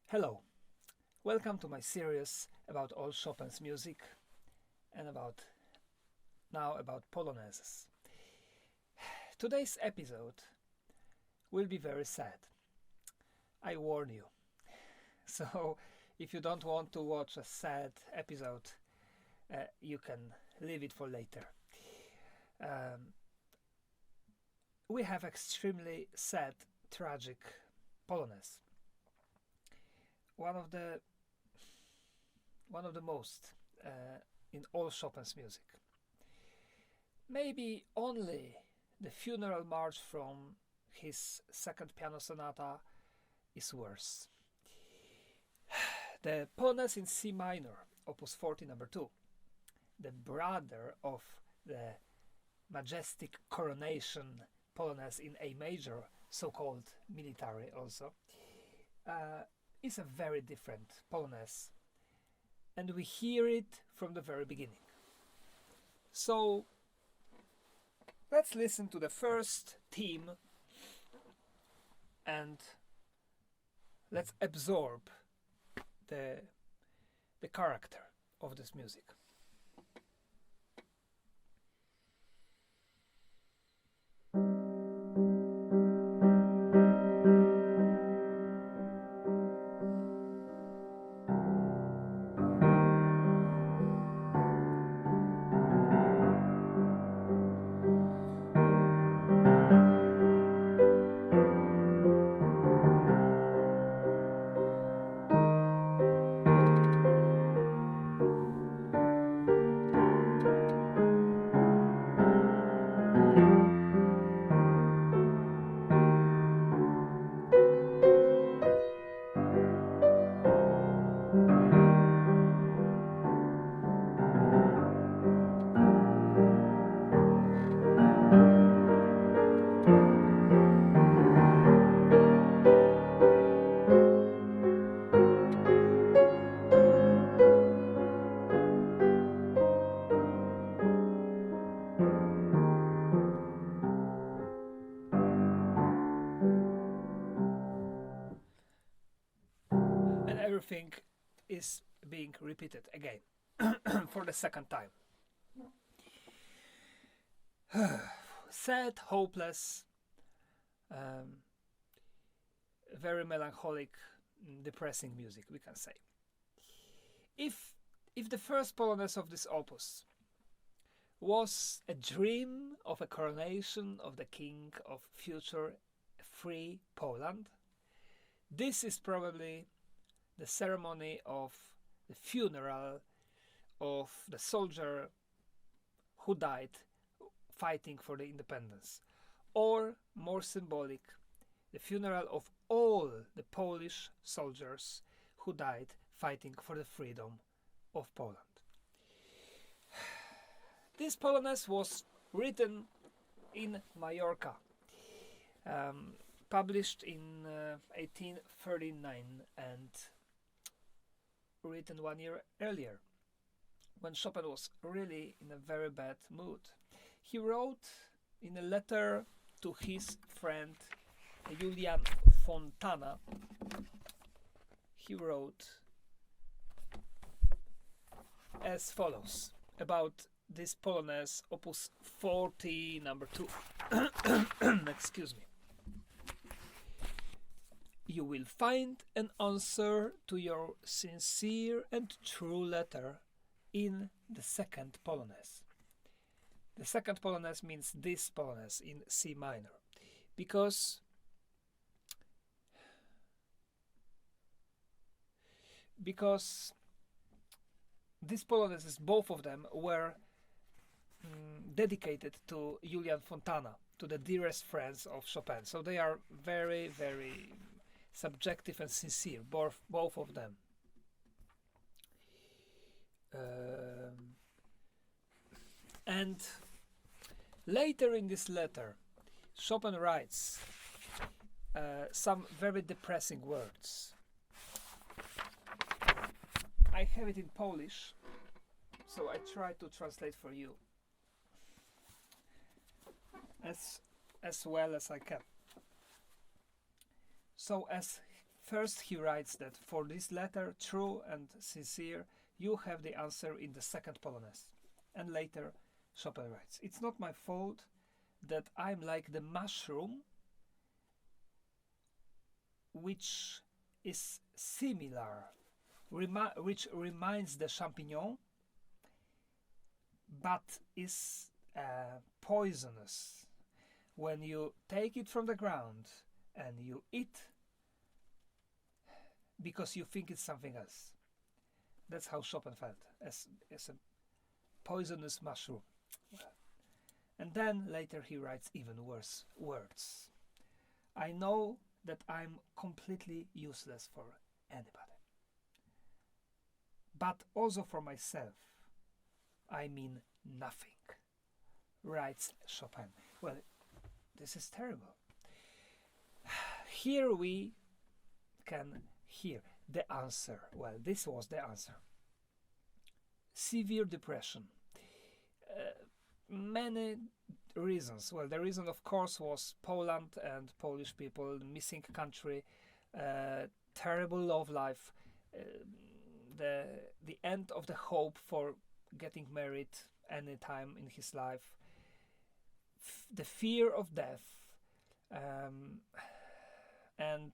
Hello, welcome to my series about all Chopin's music and about Polonaises. Today's episode will be very sad. I warn you. So, if you don't want to watch a sad episode, you can leave it for later. Um, we have extremely sad, tragic Polonaise. One of the most in all Chopin's music. Maybe only the funeral march from his second piano sonata is worse. The Polonaise in C minor, opus 40 number 2, the brother of the majestic coronation Polonaise in A major, so-called military also, is a very different Polonaise, and we hear it from the very beginning. So let's listen to the first theme and let's absorb the character of this music. And everything is being repeated again for the second time. Sad, hopeless, um, very melancholic, depressing music, we can say. If the first Polonaise of this opus was a dream of a coronation of the king of future free Poland, this is probably the ceremony of the funeral of the soldier who died fighting for the independence, or more symbolic, the funeral of all the Polish soldiers who died fighting for the freedom of Poland. This Polonaise was written in Majorca, published in 1839 and written 1 year earlier, when Chopin was really in a very bad mood. He wrote in a letter to his friend Julian Fontana, he wrote as follows about this Polonaise, opus 40 number 2. Excuse me. You will find an answer to your sincere and true letter in the second Polonaise. The second Polonaise means this Polonaise in C minor, because these Polonaises, both of them, were dedicated to Julian Fontana, to the dearest friends of Chopin. So they are very, very subjective and sincere, both of them. And later in this letter, Chopin writes some very depressing words. I have it in Polish, so I try to translate for you as well as I can. So as First he writes that for this letter, true and sincere, you have the answer in the second Polonaise. And later Chopin writes, it's not my fault that I'm like the mushroom which is similar, which reminds the champignon, but is poisonous. When you take it from the ground and you eat because you think it's something else. That's how Chopin felt, as a poisonous mushroom. And then later he writes even worse words. I know that I'm completely useless for anybody, but also for myself. I mean nothing, writes Chopin. Well, this is terrible. Here we can hear the answer. Well, this was the answer. Severe depression. Many reasons. Well, the reason, of course, was Poland and Polish people, missing country, terrible love life, the end of the hope for getting married any time in his life, the fear of death, and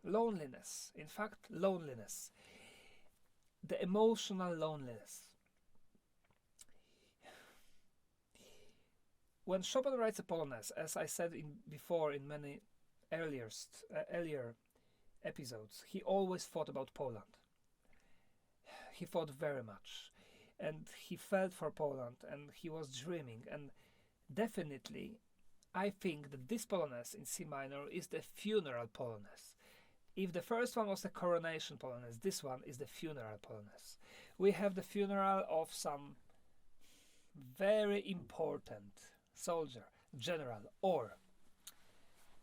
loneliness. In fact, loneliness. The emotional loneliness. When Chopin writes a Polonaise, as I said before in many earlier episodes, he always thought about Poland. He thought very much, and he felt for Poland, and he was dreaming. And definitely, I think that this Polonaise in C minor is the funeral Polonaise. If the first one was the coronation Polonaise, this one is the funeral Polonaise. We have the funeral of some very important soldier, general, or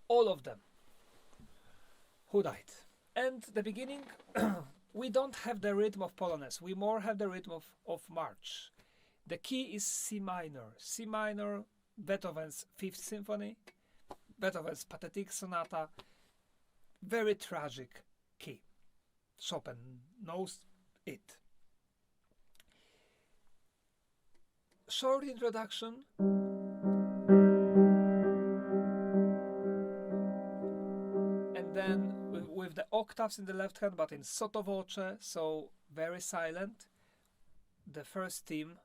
all of them who died. And the beginning, we don't have the rhythm of Polonaise, we more have the rhythm of march. The key is C minor. C minor, Beethoven's Fifth Symphony, Beethoven's Pathetic Sonata, very tragic key. Chopin knows it. Short introduction. And then with the octaves in the left hand, but in sotto voce, so very silent. The first theme.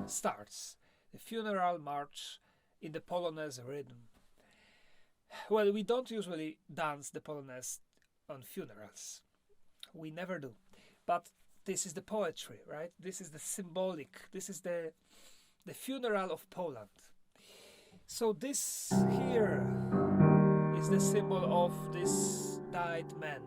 Starts the funeral march in the Polonaise rhythm. Well, we don't usually dance the Polonaise on funerals. We never do. But this is the poetry, right? This is the symbolic. This is the funeral of Poland. So this here is the symbol of this died man.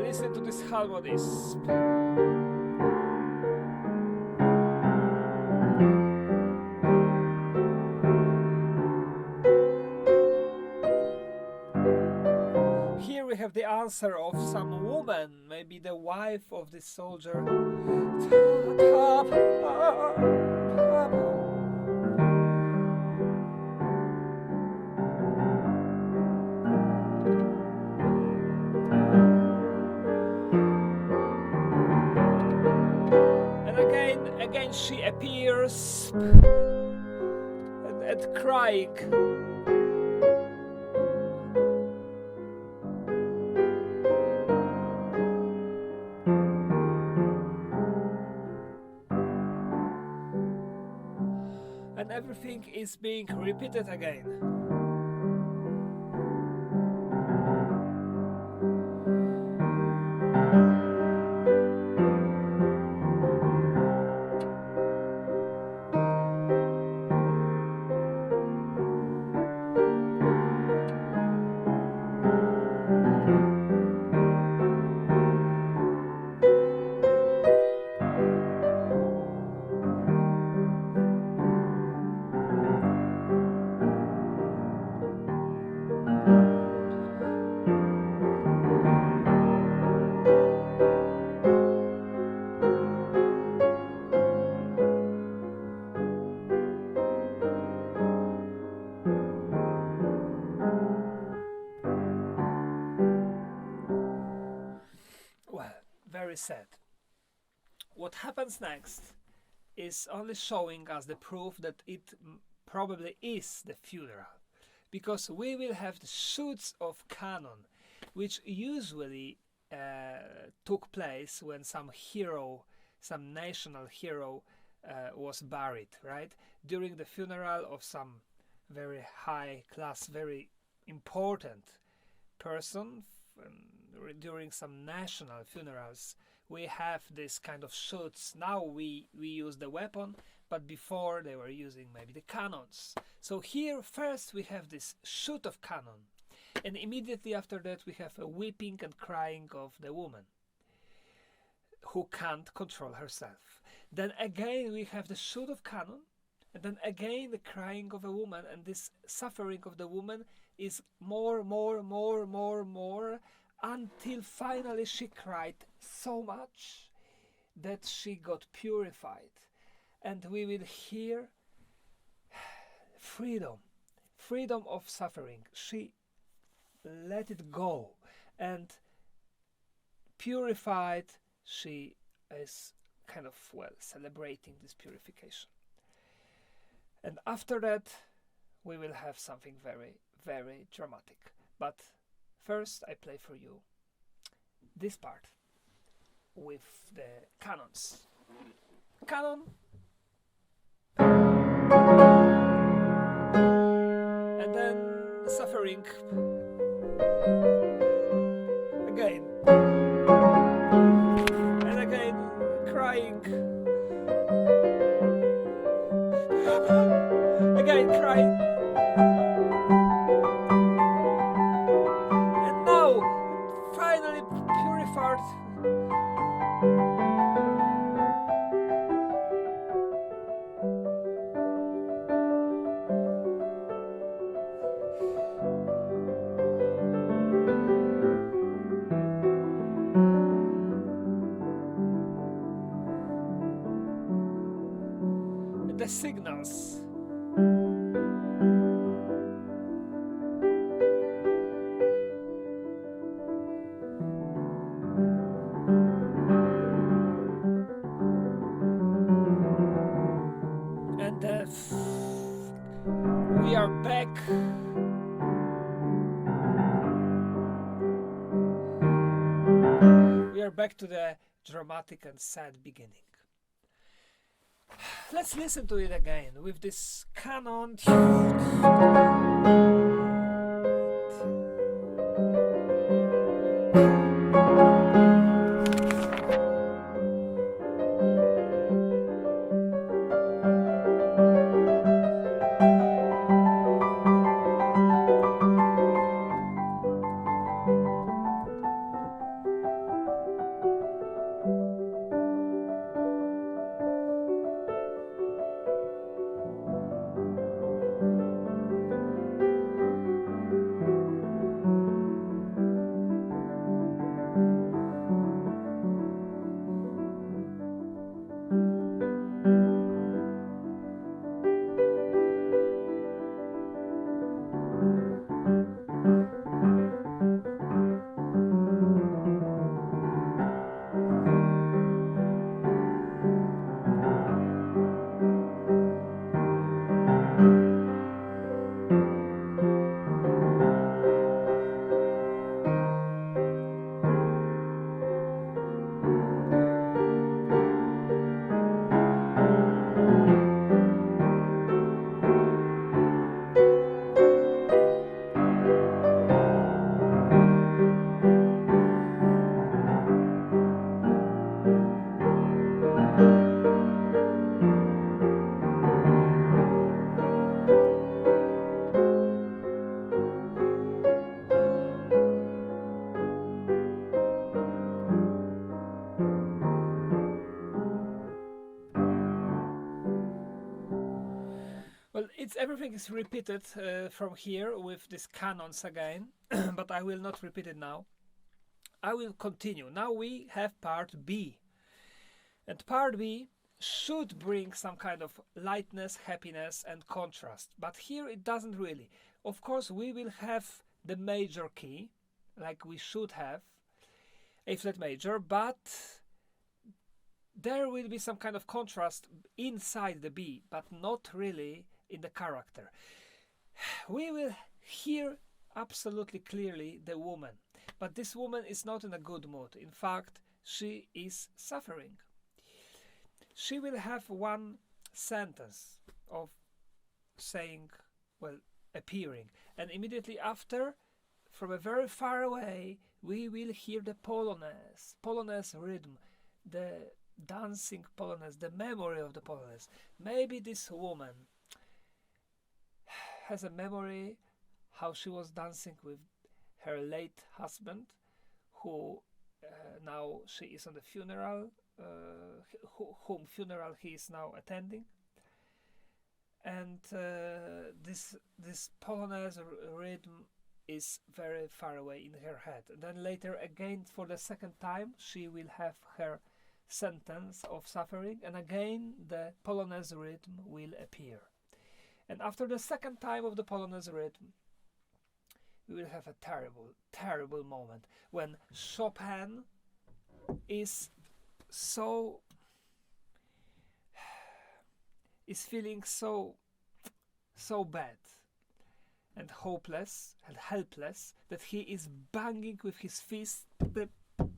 Listen to this harmonies. Here we have the answer of some woman, maybe the wife of this soldier. Again she appears and crying. And everything is being repeated again. said, what happens next is only showing us the proof that it probably is the funeral, because we will have the shoots of canon, which usually took place when some hero, some national hero was buried, right? During the funeral of some very high class, very important person, during some national funerals, we have this kind of shoots. Now we use the weapon, but before they were using maybe the cannons. So here first we have this shoot of cannon, and immediately after that we have a weeping and crying of the woman who can't control herself. Then again we have the shoot of cannon, and then again the crying of a woman, and this suffering of the woman is more, until finally she cried so much that she got purified. And we will hear freedom of suffering. She let it go, and purified, she is kind of, well, celebrating this purification. And after that we will have something very, very dramatic. But first I play for you this part with the cannons. Canon, and then suffering again, and again crying, again crying, and now finally purified. The signals. And we are back. We are back to the dramatic and sad beginning. Let's listen to it again with this canon. Well, everything is repeated from here with these canons again, but I will not repeat it now. I will continue. Now we have part B. And part B should bring some kind of lightness, happiness and contrast. But here it doesn't really. Of course, we will have the major key, like we should have, A flat major, but there will be some kind of contrast inside the B, but not really in the character. We will hear absolutely clearly the woman, but this woman is not in a good mood. In fact, she is suffering. She will have one sentence of saying, well, appearing, and immediately after, from a very far away, we will hear the Polonaise rhythm, the dancing Polonaise, the memory of the Polonaise. Maybe this woman has a memory how she was dancing with her late husband, who now she is on the funeral, whom funeral he is now attending. And this Polonaise rhythm is very far away in her head. And then later again, for the second time, she will have her sentence of suffering, and again the Polonaise rhythm will appear. And after the second time of the Polonaise rhythm, we will have a terrible, terrible moment when Chopin is feeling so bad and hopeless and helpless that he is banging with his fist,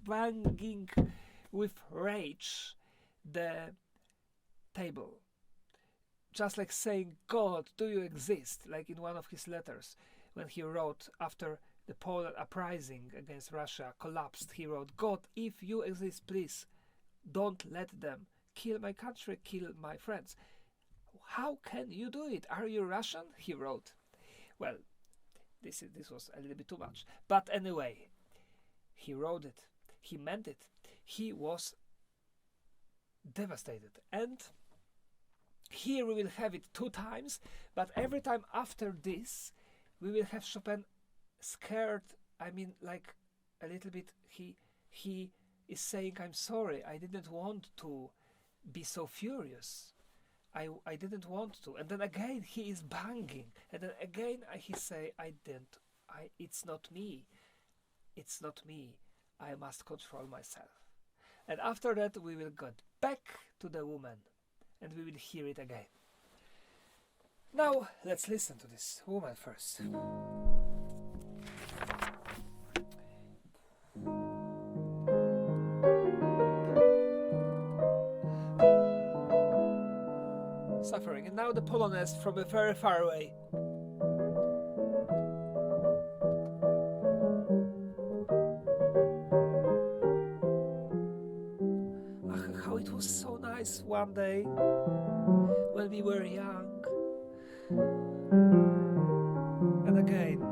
banging with rage the table, just like saying, "God, do you exist?" Like in one of his letters when he wrote after the Polish uprising against Russia collapsed, he wrote, "God, if you exist, please don't let them kill my country, kill my friends. How can you do it? Are you Russian?" he wrote. Well, this was a little bit too much. But anyway, he wrote it. He meant it. He was devastated. And here we will have it 2 times, but every time after this, we will have Chopin scared. I mean, like a little bit, he is saying, "I'm sorry, I didn't want to be so furious. I didn't want to." And then again he is banging, and then again he say, "It's not me. It's not me. I must control myself." And after that we will get back to the woman, and we will hear it again. Now let's listen to this woman first. Suffering, and now the Polonaise from a very far away. How it was so nice one day when we were young. And again.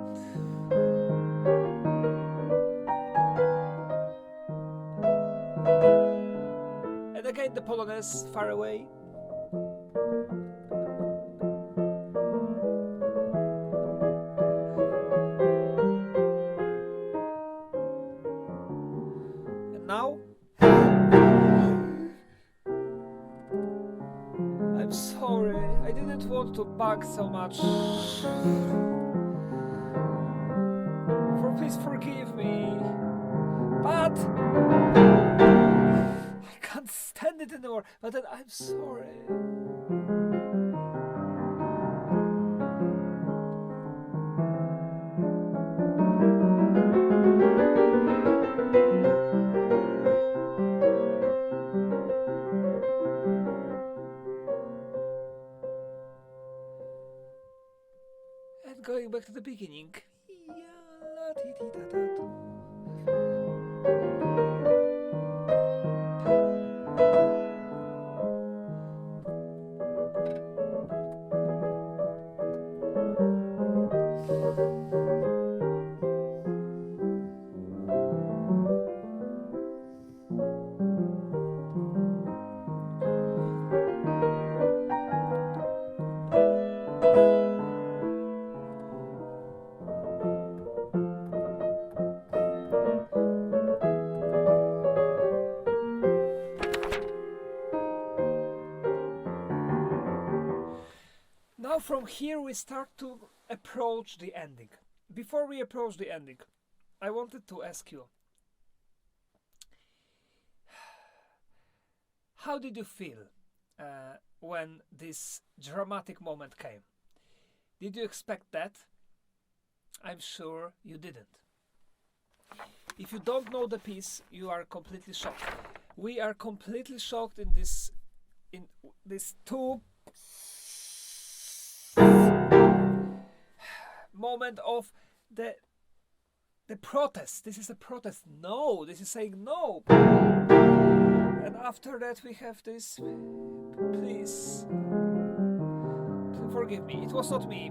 And again the Polonaise far away. And now I'm sorry, I didn't want to bug so much. Please forgive me. But I can't stand it anymore. But then I'm sorry. And going back to the beginning. Now from here we start to approach the ending. Before we approach the ending, I wanted to ask you, How did you feel when this dramatic moment came? Did you expect that? I'm sure you didn't. If you don't know the piece, you are completely shocked. We are completely shocked in this two moment of the protest. This is a protest. No, this is saying no. And after that we have this. Please forgive me. It was not me.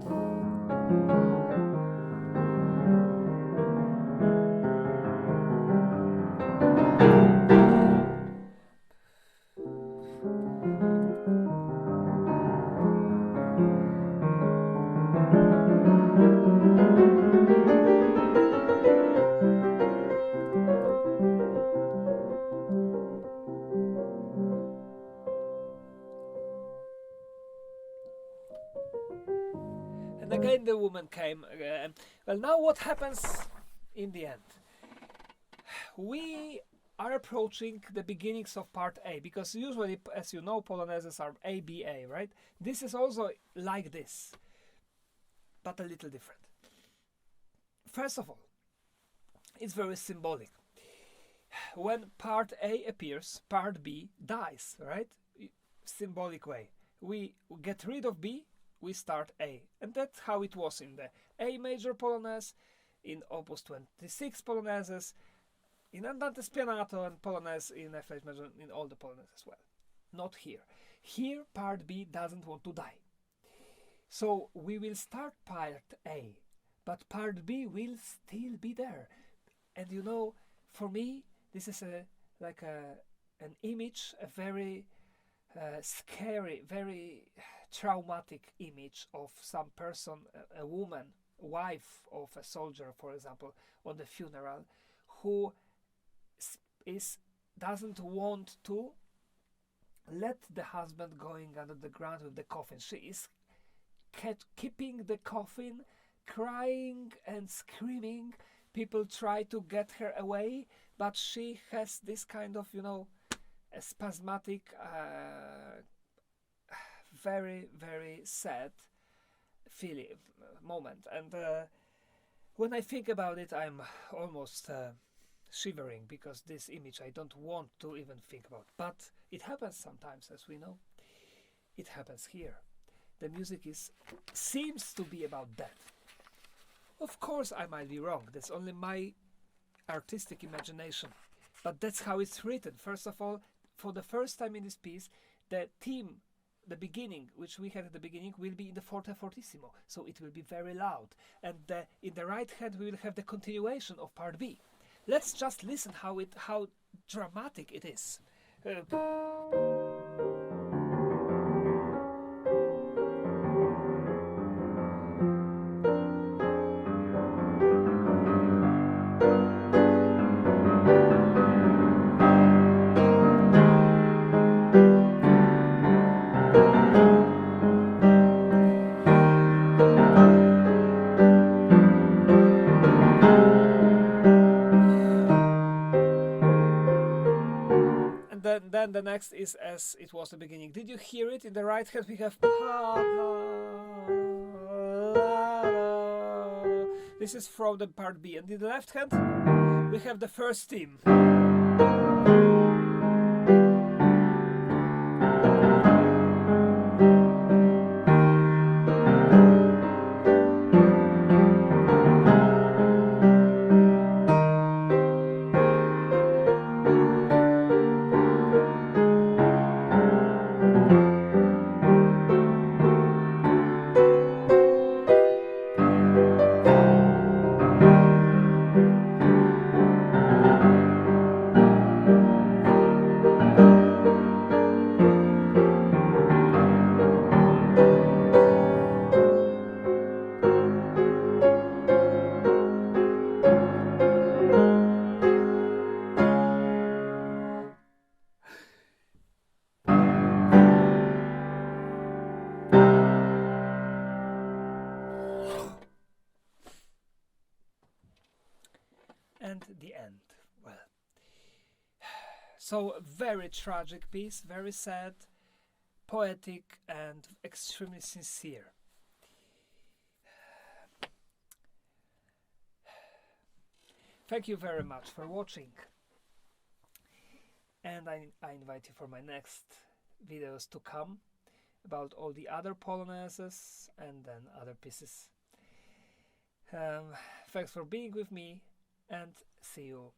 And again the woman came. Well, now what happens in the end? We are approaching the beginnings of part A, because usually, as you know, polonaises are A, B, A, right? This is also like this, but a little different. First of all, it's very symbolic. When part A appears, part B dies, right? Symbolic way. We get rid of B, we start A. And that's how it was in the A major Polonaise, in Opus 26 Polonaises, in Andante Spianato and Polonaise in F major, in all the Polonaises as well. Not here. Here, part B doesn't want to die. So we will start part A, but part B will still be there. And you know, for me, this is an image, a very scary, very traumatic image of some person, a woman, wife of a soldier, for example, on the funeral, who doesn't want to let the husband going under the ground with the coffin. She is keeping the coffin, crying and screaming. People try to get her away, but she has this kind of, a spasmodic, very, very sad moment. And when I think about it, I'm almost shivering, because this image I don't want to even think about. But it happens sometimes, as we know. It happens here. The music seems to be about death. Of course, I might be wrong. That's only my artistic imagination. But that's how it's written. First of all, for the first time in this piece, the theme, the beginning, which we had at the beginning, will be in the forte fortissimo. So it will be very loud. And in the right hand, we will have the continuation of part B. Let's just listen how dramatic it is. Then the next is as it was the beginning. Did you hear it? In the right hand we have this is from the part B, and in the left hand we have the first theme. And the end. Well, So a very tragic piece, very sad, poetic and extremely sincere. Thank you very much for watching, and I invite you for my next videos to come about all the other polonaises and then other pieces. Thanks for being with me, and see you